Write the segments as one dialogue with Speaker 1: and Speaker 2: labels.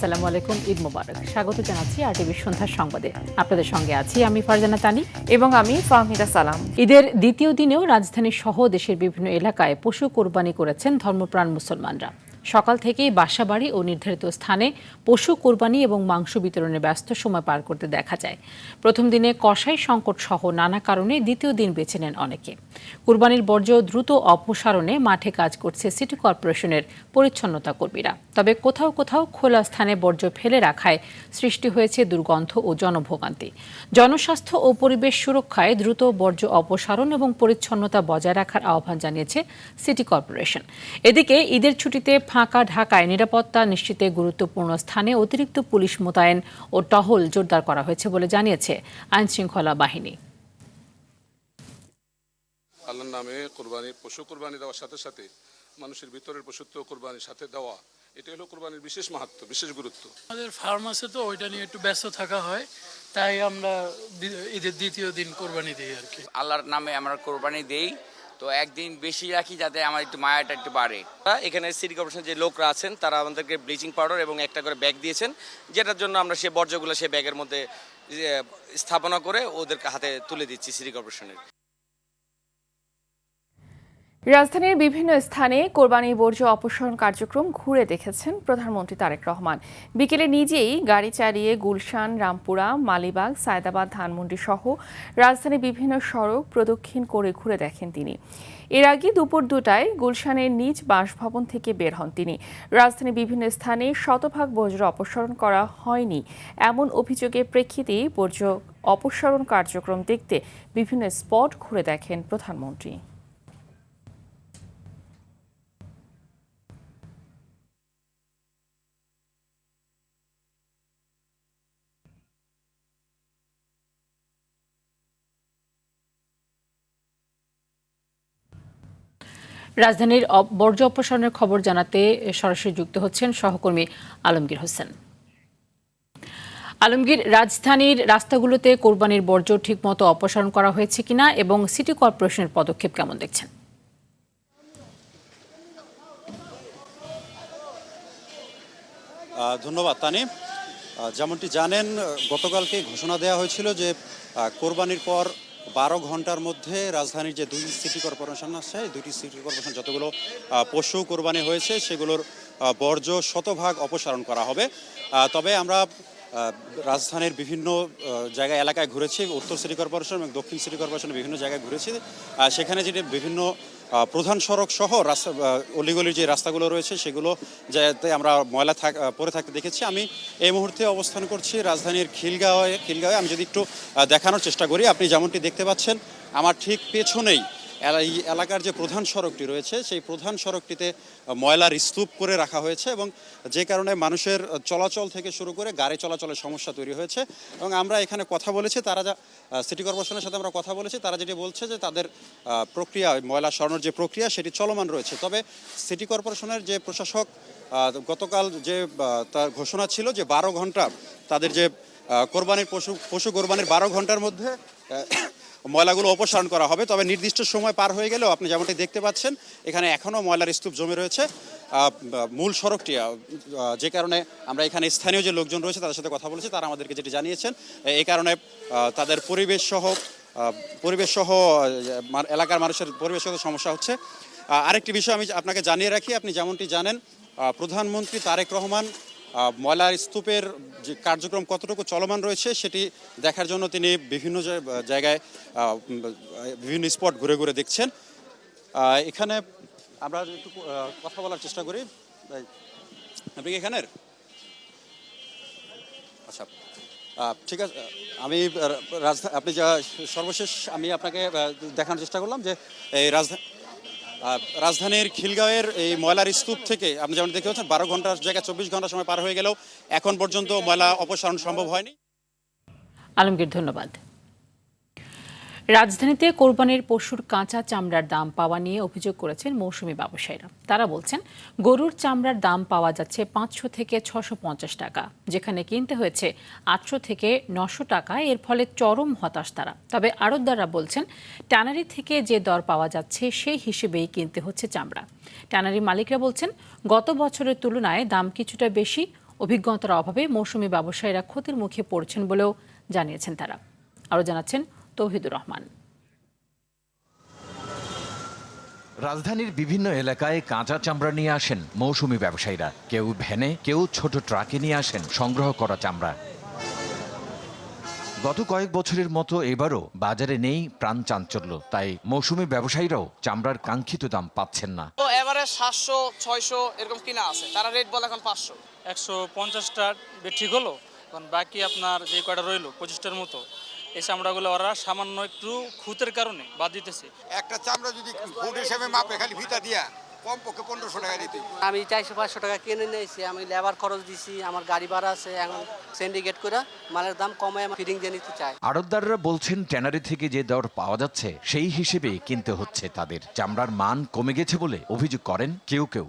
Speaker 1: আসসালামু আলাইকুম, ঈদ মোবারক। স্বাগত জানাচ্ছি আরটিভি সন্ধ্যার সংবাদে। আপনাদের সঙ্গে আছি আমি ফারজানা তানি
Speaker 2: এবং আমি ফাহমিদা সালাম।
Speaker 1: ঈদের দ্বিতীয় দিনেও রাজধানী সহ দেশের বিভিন্ন এলাকায় পশু কোরবানি করেছেন ধর্মপ্রাণ মুসলমানরা। সকাল থেকেই বাসাবাড়ি ও নির্ধারিত স্থানে পশু কোরবানি এবং মাংস বিতরণে ব্যস্ত সময় পার করতে দেখা যায়। প্রথম দিনে কসাই সংকট সহ নানা কারণে দ্বিতীয় দিন বেছে নেন অনেকে। কোরবানির বর্জ্য দ্রুত অপসারণে মাঠে কাজ করছে সিটি কর্পোরেশনের পরিচ্ছন্নতা কর্মীরা। তবে কোথাও কোথাও খোলা স্থানে বর্জ্য ফেলে রাখায় সৃষ্টি হয়েছে দুর্গন্ধ ও জনভোগান্তি। জনস্বাস্থ্য ও পরিবেশ সুরক্ষায় দ্রুত বর্জ্য অপসারণ এবং পরিচ্ছন্নতা বজায় রাখার আহ্বান জানিয়েছে সিটি কর্পোরেশন। এদিকে ঈদের ছুটিতে ফাঁকা ঢাকায় নিরাপত্তা নিশ্চিতে গুরুত্বপূর্ণ স্থানে অতিরিক্ত পুলিশ মোতায়েন ও টহল জোরদার করা হয়েছে বলে জানিয়েছে আইনশৃঙ্খলা বাহিনী।
Speaker 3: আল্লাহর নামে পশু কোরবানি দেওয়ার সাথে সাথে মানুষের ভিতরের পশুত্ব কোরবানির সাথে দেওয়া, এটা হলো কোরবানির বিশেষ মাহাত্ম্য, বিশেষ গুরুত্ব।
Speaker 4: আমাদের ফার্ম আছে তো ওইটা নিয়ে একটু ব্যস্ত থাকা হয়, তাই আমরা ঈদের দ্বিতীয় দিন কোরবানি দিই আর কি।
Speaker 5: আল্লাহর নামে আমরা কোরবানি দেই, তো একদিন বেশি রাখি যাতে আমার একটু মায়াটা একটু বাড়ে।
Speaker 6: এখানে সিটি কর্পোরেশনের যে লোকরা আছেন তারা আমাদেরকে ব্লিচিং পাউডার এবং একটা করে ব্যাগ দিয়েছেন, যেটার জন্য আমরা সেই বর্জ্যগুলো সেই ব্যাগের মধ্যে স্থাপনা করে ওদেরকে হাতে তুলে দিচ্ছি সিটি কর্পোরেশনের।
Speaker 2: রাজধানীর বিভিন্ন স্থানে কোরবানি বর্জ্য অপসারণ কার্যক্রম ঘুরে দেখেছেন প্রধানমন্ত্রী তারেক রহমান। বিকেলে নিজেই গাড়ি চালিয়ে গুলশান, রামপুরা, মালিবাগ, সায়দাবাদ, ধানমন্ডি সহ রাজধানীর বিভিন্ন সড়ক প্রদক্ষিণ করে ঘুরে দেখেন তিনি। এর আগে দুপুর 2টায় গুলশানের নিজ বাসভবন থেকে বের হন তিনি। রাজধানীর বিভিন্ন স্থানে শতভাগ বর্জ্য অপসারণ করা হয়নি এমন অভিযোগের প্রেক্ষিতে বর্জ্য অপসারণ কার্যক্রম দেখতে বিভিন্ন স্পট ঘুরে দেখেন প্রধানমন্ত্রী।
Speaker 1: রাজধানীর বর্জ্য অপসারণের খবর জানাতে সরাসরি যুক্ত হচ্ছেন সহকর্মী আলমগীর হোসেন। আলমগীর, রাজধানীর রাস্তাগুলোতে কোরবানির বর্জ্য ঠিকমতো অপসারণ করা হয়েছে কিনা এবং সিটি কর্পোরেশনের পদক্ষেপ কেমন দেখছেন?
Speaker 7: ধন্যবাদ তানি। যেমনটি জানেন, গতকালকে ঘোষণা দেওয়া হয়েছিল যে কোরবানির পর 12 ঘন্টার মধ্যে রাজধানীর যে 2 সিটি কর্পোরেশন আছে, 2টি সিটি কর্পোরেশন যতগুলো পশু কোরবানি হয়েছে সেগুলোর বর্জ্য শতভাগ অপসারণ করা হবে। তবে আমরা রাজধানীর বিভিন্ন জায়গায় এলাকায় ঘুরেছি, উত্তর সিটি কর্পোরেশন এবং দক্ষিণ সিটি কর্পোরেশনের বিভিন্ন জায়গায় ঘুরেছি। সেখানে যেটি বিভিন্ন প্রধান সড়ক সহ রাস্তা অলিগলির যে রাস্তাগুলো রয়েছে সেগুলো যাতে আমরা ময়লা পড়ে থাকতে দেখেছি। আমি এই মুহূর্তে অবস্থান করছি রাজধানীর খিলগাঁওয়ে। আমি যদি একটু দেখানোর চেষ্টা করি, আপনি যেমনটি দেখতে পাচ্ছেন আমার ঠিক পেছনেই এই এলাকার যে প্রধান সড়কটি রয়েছে সেই প্রধান সড়কটিতে ময়লার স্তূপ করে রাখা হয়েছে এবং যে কারণে মানুষের চলাচল থেকে শুরু করে গাড়ি চলাচলের সমস্যা তৈরি হয়েছে। এবং আমরা এখানে কথা বলেছি, তারা সিটি কর্পোরেশনের সাথে আমরা কথা বলেছি, তারা যেটি বলছে যে তাদের প্রক্রিয়া, ময়লা সরানোর যে প্রক্রিয়া সেটি চলমান রয়েছে। তবে সিটি কর্পোরেশনের যে প্রশাসক গতকাল যে তার ঘোষণা ছিল যে 12 ঘন্টা তাদের যে পশু কোরবানির 12 ঘন্টার মধ্যে ময়লাগুলো অপসারণ করা হবে। তবে নির্দিষ্ট সময় পার হয়ে গেলেও আপনি যেমনটি দেখতে পাচ্ছেন এখানে এখনও ময়লার স্তূপ জমে রয়েছে মূল সড়কটি, যে কারণে আমরা এখানে স্থানীয় যে লোকজন রয়েছে তাদের সাথে কথা বলেছি, তারা আমাদেরকে যেটি জানিয়েছেন এই কারণে তাদের পরিবেশ সহ এলাকার মানুষের পরিবেশগত সমস্যা হচ্ছে। আরেকটি বিষয় আমি আপনাকে জানিয়ে রাখি, আপনি যেমনটি জানেন প্রধানমন্ত্রী তারেক রহমান ময়লার স্তূপের যে কার্যক্রম কতটুকু চলমান রয়েছে সেটি দেখার জন্য তিনি বিভিন্ন জায়গায় বিভিন্ন স্পট ঘুরে ঘুরে দেখছেন। এখানে আমরা একটু কথা বলার চেষ্টা করি। আপনি কি এখানের? আচ্ছা, ঠিক আছে। আপনি সর্বশেষ আমি আপনাকে দেখানোর চেষ্টা করলাম যে এই রাজধানীর খিলগাঁওয়ের এই ময়লার স্তূপ থেকে আপনি যেমন দেখতে পাচ্ছেন 12 ঘন্টার জায়গায় 24 ঘন্টা সময় পার হয়ে গেলেও এখন পর্যন্ত ময়লা অপসারণ সম্ভব হয়নি।
Speaker 1: আলমগীর, ধন্যবাদ। রাজধানীতে কোরবানির পশুর কাঁচা চামড়ার দাম পাওয়া নিয়ে অভিযোগ করেছেন মৌসুমি ব্যবসায়ীরা। তারা বলছেন গরুর চামড়ার দাম পাওয়া যাচ্ছে 500 থেকে 650 টাকা, যেখানে কিনতে হয়েছে 800 থেকে 900 টাকা। এর ফলে চরম হতাশ তারা। তবে আড়তদাররা বলছেন ট্যানারি থেকে যে দর পাওয়া যাচ্ছে সেই হিসেবেই কিনতে হচ্ছে চামড়া। ট্যানারি মালিকরা বলছেন গত বছরের তুলনায় দাম কিছুটা বেশি। অভিজ্ঞতার অভাবে মৌসুমি ব্যবসায়ীরা ক্ষতির মুখে পড়ছেন বলেও জানিয়েছেন তারা। আরও জানাচ্ছেন তৌহিদুর রহমান।
Speaker 8: রাজধানীর বিভিন্ন এলাকায় কাঁচা চামড়া নিয়ে আসেন মৌসুমি ব্যবসায়ীরা। কেউ ভ্যানে, কেউ ছোট ট্রাকে নিয়ে আসেন সংগ্রহ করা চামড়া। গত কয়েক বছরের মতো এবারও বাজারে নেই প্রাণ চাঞ্চল্য, তাই মৌসুমি ব্যবসায়ীরাও চামড়ার কাঙ্ক্ষিত দাম পাচ্ছেন না।
Speaker 9: তো এভারেজ 700-600 এরকম কিনা আছে, তারা রেট বলে এখন 500।
Speaker 10: 150টা ঠিক হলো, কারণ বাকি আপনার যে কয়টা রইলো 25টার মতো, এই চামড়াগুলো ওরা সামান্য একটু খুঁতের কারণে বাদ দিতেছে।
Speaker 11: একটা চামড়া যদি ফুট হিসেবে মাপে খালি ফিতা দিয়া কম পক্ষে 1500 টাকা দিতে।
Speaker 12: আমি 400-500 টাকা কিনে নিয়েছি, আমি লেবার খরচ দিছি, আমার গাড়ি ভাড়া আছে, এখন সিন্ডিকেট করে মালের দাম কমায় ফিডিং দিয়ে নিতে চাই।
Speaker 8: আড়তদাররা বলছেন ট্যানারি থেকে যে দর পাওয়া যাচ্ছে সেই হিসেবে কিনতে হচ্ছে তাদের। চামড়ার মান কমে গেছে বলে অভিযোগ করেন কেউ কেউ।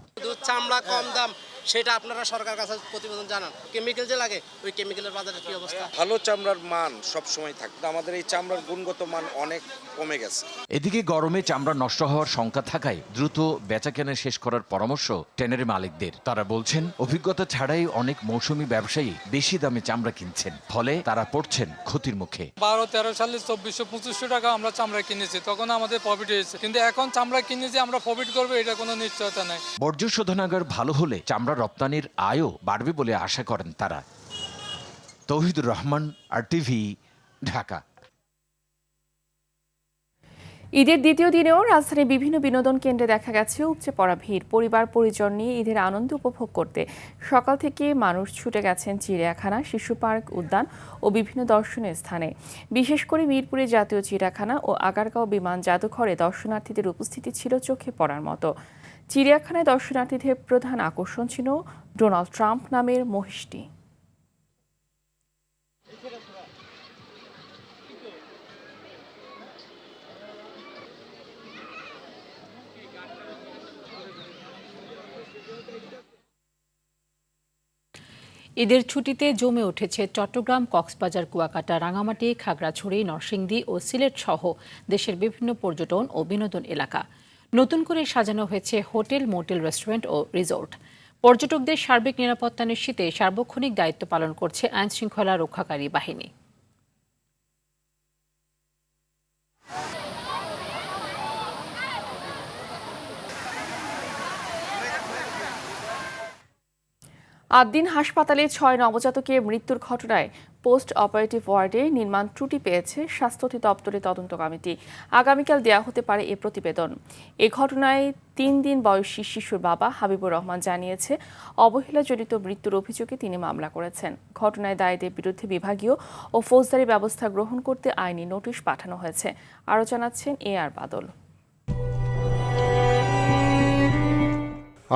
Speaker 12: চামড়া কম দাম সেটা আপনারা সরকার কাছে প্রতিবেদন জানান। কেমিক্যাল যে লাগে ওই কেমিক্যালের বাজারে কি অবস্থা?
Speaker 6: ভালো চামড়ার মান সবসময় থাকবে, আমাদের এই চামড়ার গুণগত মান অনেক কমে গেছে।
Speaker 8: এদিকে গরমে চামড়া নষ্ট হওয়ার শঙ্কা থাকায় দ্রুত বেচাকেনা শেষ করার পরামর্শ ট্যানারি মালিকদের। তারা বলছেন অভিজ্ঞতা ছাড়াই অনেক মৌসুমি ব্যবসায়ী বেশি দামে চামড়া কিনছেন, ফলে তারা পড়ছেন ক্ষতির মুখে।
Speaker 10: 12-13 সালে 2400-2500 টাকা আমরা চামড়া কিনেছি, তখন আমাদের প্রফিট হয়েছে, কিন্তু এখন চামড়া কিনে যে আমরা প্রফিট করবো এটা কোনো নিশ্চয়তা নেই।
Speaker 8: বর্জ্য শোধনাগার ভালো হলে চামড়া রপ্তানির আয়ও বাড়বে বলে আশা করেন তারা। তৌহিদুর রহমান, RTV, ঢাকা।
Speaker 2: ঈদের দ্বিতীয় দিনেও রাজধানীর বিভিন্ন বিনোদন কেন্দ্রে দেখা গেছে উপচে পড়া ভিড়। পরিবার পরিজন নিয়ে ঈদের আনন্দ উপভোগ করতে সকাল থেকে মানুষ ছুটে গেছেন চিড়িয়াখানা, শিশু পার্ক, উদ্যান ও বিভিন্ন দর্শনীয় স্থানে। বিশেষ করে মিরপুরে জাতীয় চিড়িয়াখানা ও আগারগাঁও বিমান জাদুঘরে দর্শনার্থীদের উপস্থিতি ছিল চোখে পড়ার মতো। চিড়িয়াখানায় দর্শনার্থীদের প্রধান আকর্ষণ ছিল ডোনাল্ড ট্রাম্প নামের মহিষটি।
Speaker 1: ঈদের ছুটিতে জমে উঠেছে চট্টগ্রাম, কক্সবাজার, কুয়াকাটা, রাঙামাটি, খাগড়াছড়ি, নরসিংদী ও সিলেট সহ দেশের বিভিন্ন পর্যটন ও বিনোদন এলাকা। নতুন করে সাজানো হয়েছে হোটেল, মোটেল, রেস্টুরেন্ট ও রিসোর্ট। পর্যটকদের সার্বিক নিরাপত্তা নিশ্চিতে সার্বক্ষণিক দায়িত্ব পালন করছে আইনশৃঙ্খলা রক্ষাকারী বাহিনী।
Speaker 2: আদ্দিন হাসপাতালে 6 নবজাতকের মৃত্যুর ঘটনায় পোস্ট অপারেটিভ ওয়ার্ডে নির্মাণ ত্রুটি পেয়েছে স্বাস্থ্য অধিদপ্তরের তদন্ত কমিটি। আগামীকাল দেওয়া হতে পারে এ প্রতিবেদন। এ ঘটনায় 3 দিন বয়সী শিশুর বাবা হাবিবুর রহমান জানিয়েছে, অবহেলাজনিত মৃত্যুর অভিযোগে তিনি মামলা করেছেন। ঘটনায় দায়ীদের বিরুদ্ধে বিভাগীয় ও ফৌজদারি ব্যবস্থা গ্রহণ করতে আইনি নোটিশ পাঠানো হয়েছে। আরও জানাচ্ছেন AR বাদল।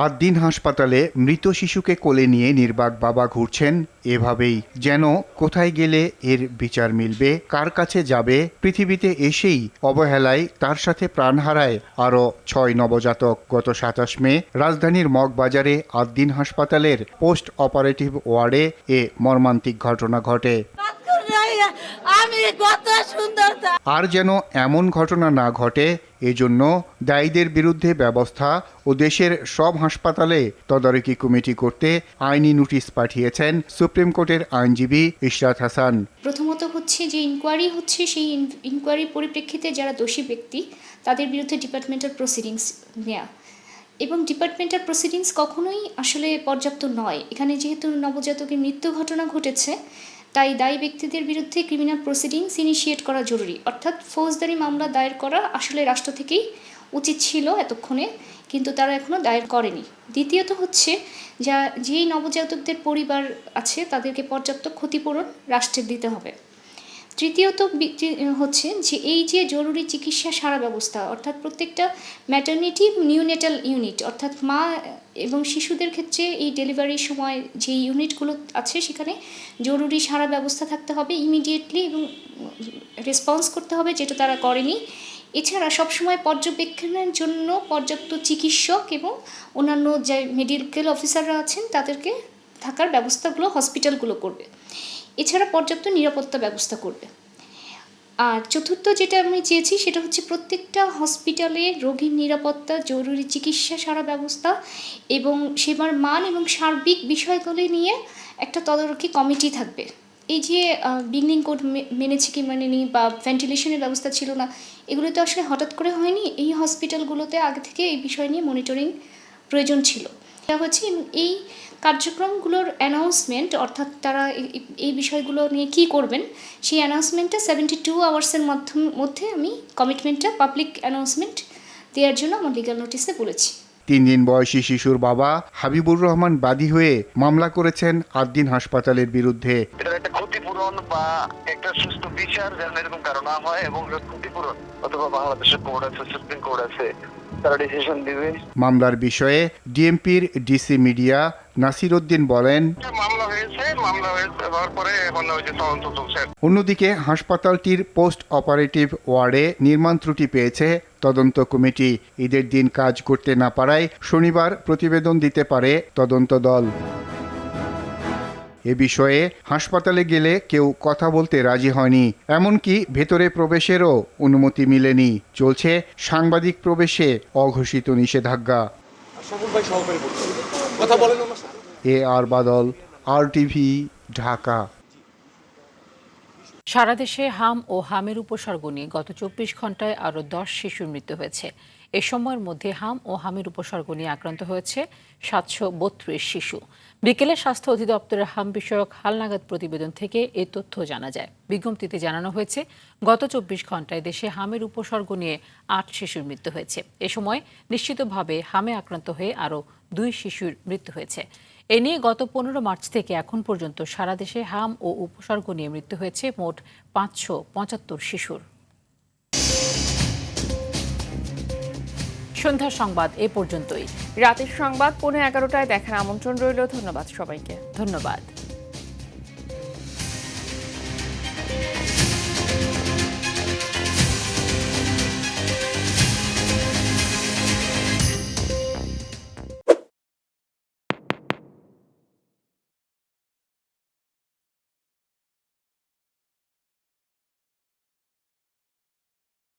Speaker 13: আদ্দিন হাসপাতালে মৃত শিশুকে কোলে নিয়ে নির্বাক বাবা ঘুরছেন এভাবেই, যেন কোথায় গেলে এর বিচার মিলবে, কার কাছে যাবে। পৃথিবীতে এসেই অবহেলায় তার সাথে প্রাণ হারায় আরও 6 নবজাতক। গত 27 মে রাজধানীর মগবাজারে আদ্দিন হাসপাতালের পোস্ট অপারেটিভ ওয়ার্ডে এ মর্মান্তিক ঘটনা ঘটে। আর যেন এমন ঘটনা না ঘটে, এজন্য দায়ীদের বিরুদ্ধে ব্যবস্থা ও দেশের সব হাসপাতালে তদারকি কমিটি করতে আইনি নোটিশ পাঠিয়েছেন সুপ্রিম কোর্টের আইনজীবী ইশরাত হাসান।
Speaker 14: প্রথমত হচ্ছে যে ইনকোয়ারি হচ্ছে, সেই ইনকোয়ারির পরিপ্রেক্ষিতে যারা দোষী ব্যক্তি তাদের বিরুদ্ধে ডিপার্টমেন্টাল প্রসিডিংস নেওয়া, এবং ডিপার্টমেন্টাল প্রসিডিংস কখনোই আসলে পর্যাপ্ত নয়। এখানে যেহেতু নবজাতকের মৃত্যু ঘটনা ঘটেছে, তাই দায়ী ব্যক্তিদের বিরুদ্ধে ক্রিমিনাল প্রসিডিংস ইনিশিয়েট করা জরুরি, অর্থাৎ ফৌজদারি মামলা দায়ের করা আসলে রাষ্ট্র থেকেই উচিত ছিল এতক্ষণে, কিন্তু তারা এখনও দায়ের করেনি। দ্বিতীয়ত হচ্ছে যেই নবজাতকদের পরিবার আছে তাদেরকে পর্যাপ্ত ক্ষতিপূরণ রাষ্ট্রের দিতে হবে। তৃতীয়ত হচ্ছে যে এই যে জরুরি চিকিৎসা সারা ব্যবস্থা, অর্থাৎ প্রত্যেকটা ম্যাটারনিটি নিউনেটাল ইউনিট, অর্থাৎ মা এবং শিশুদের ক্ষেত্রে এই ডেলিভারির সময় যে ইউনিটগুলো আছে সেখানে জরুরি সারা ব্যবস্থা থাকতে হবে ইমিডিয়েটলি, এবং রেসপন্স করতে হবে, যেটা তারা করেনি। এছাড়া সবসময় পর্যবেক্ষণের জন্য পর্যাপ্ত চিকিৎসক এবং অন্যান্য যে মেডিকেল অফিসাররা আছেন তাদেরকে থাকার ব্যবস্থাগুলো হসপিটালগুলো করবে। এছাড়া পর্যাপ্ত নিরাপত্তা ব্যবস্থা করবে। আর চতুর্থ যেটা আমি চেয়েছি সেটা হচ্ছে প্রত্যেকটা হসপিটালে রোগীর নিরাপত্তা, জরুরি চিকিৎসা সারা ব্যবস্থা এবং সেবার মান এবং সার্বিক বিষয়গুলি নিয়ে একটা তদারকি কমিটি থাকবে। এই যে বিল্ডিং কোড মেনেছে কি মানেনি বা ভেন্টিলেশনের ব্যবস্থা ছিল না, এগুলো তো আসলে হঠাৎ করে হয়নি। এই হসপিটালগুলোতে আগে থেকে এই বিষয় নিয়ে মনিটরিং প্রয়োজন ছিল। এটা হচ্ছে এই কার্যক্রমগুলোর অ্যানাউন্সমেন্ট, অর্থাৎ তারা এই বিষয়গুলো নিয়ে কী করবেন সেই অ্যানাউন্সমেন্টটা 72 আওয়ার্সের মধ্যে আমি কমিটমেন্টটা পাবলিক অ্যানাউন্সমেন্ট দেওয়ার জন্য আমার লিগ্যাল নোটিসে বলেছি।
Speaker 13: 3 দিন বয়সী শিশুর বাবা হাবিবুর রহমান বাদী হয়ে মামলা করেছেন আদ্দিন হাসপাতালের বিরুদ্ধে।
Speaker 15: এটা একটা ক্ষতিপূরণ বা একটা সুস্থ বিচার যেন এরকম কারণ না হয়, এবং ক্ষতিপূরণ অথবা বাংলাদেশের কোর্ট আছে, সুপ্রিম কোর্ট আছে, তারা ডিসিশন দিবে।
Speaker 13: মামলার বিষয়ে ডিএমপির ডিসি মিডিয়া নাসির উদ্দিন বলেন,
Speaker 15: মামলা হয়েছে হওয়ার পরে এখন ওই যে তদন্ত চলছে।
Speaker 13: অন্যদিকে হাসপাতালটির পোস্ট অপারেটিভ ওয়ার্ডে নির্মাণ ত্রুটি পেয়েছে তদন্ত কমিটি। ঈদের দিন কাজ করতে না পারায় শনিবার প্রতিবেদন দিতে পারে তদন্ত দল। এ বিষয়ে হাসপাতালে গেলে কেউ কথা বলতে রাজি হয়নি, এমনকি ভেতরে প্রবেশেরও অনুমতি মিলেনি। চলছে সাংবাদিক প্রবেশে অঘোষিত নিষেধাজ্ঞা। আর বাদল, RTV, ঢাকা।
Speaker 1: সারা দেশে হাম ও হামের উপসর্গ নিয়ে গত 24 ঘন্টায় আরও 10 শিশুর মৃত্যু হয়েছে। এ সময়ের মধ্যে হাম ও হামের উপসর্গ নিয়ে আক্রান্ত হয়েছে 732 শিশু। বিকেলে স্বাস্থ্য অধিদপ্তরের হাম বিষয়ক হালনাগাদ প্রতিবেদন থেকে এ তথ্য জানা যায়। বিজ্ঞপ্তিতে জানানো হয়েছে, গত 24 ঘন্টায় দেশে হামের উপসর্গ নিয়ে 8 শিশুর মৃত্যু হয়েছে। এ সময় নিশ্চিতভাবে হামে আক্রান্ত হয়ে আরও 2 শিশুর মৃত্যু হয়েছে। এ নিয়ে গত 15 মার্চ থেকে এখন পর্যন্ত সারা দেশে হাম ও উপসর্গ নিয়ে মৃত্যু হয়েছে মোট 575 শিশুর। সন্ধ্যার সংবাদ এ পর্যন্তই।
Speaker 2: রাতের সংবাদ 11:15টায় দেখার আমন্ত্রণ রইল। ধন্যবাদ সবাইকে।
Speaker 1: ধন্যবাদ।